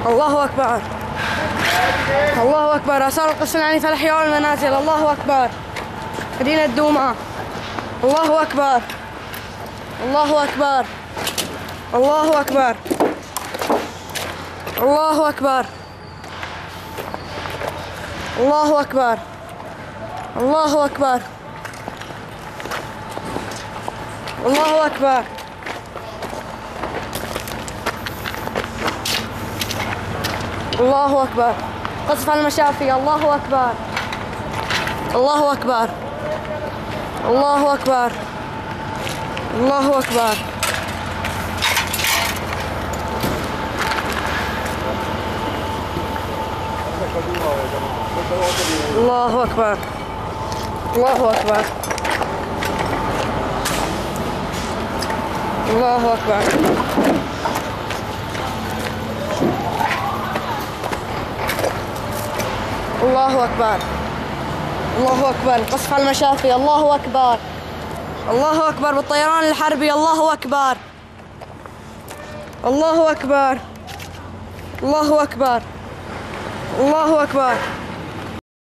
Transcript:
الله أكبر. الله أكبر. آثار القصف العنيف على الأحياء والمنازل. الله أكبر. مدينة دوما. الله أكبر. الله أكبر. الله أكبر. الله أكبر. الله أكبر. الله أكبر. الله أكبر. الله أكبر. قصف على المشافي. الله أكبر. الله أكبر. الله أكبر. الله أكبر. الله أكبر. الله أكبر. الله أكبر. الله أكبر. الله أكبر. قصف على المشافي. الله أكبر. الله أكبر بالطيران الحربي. الله أكبر. الله أكبر. الله أكبر. الله أكبر.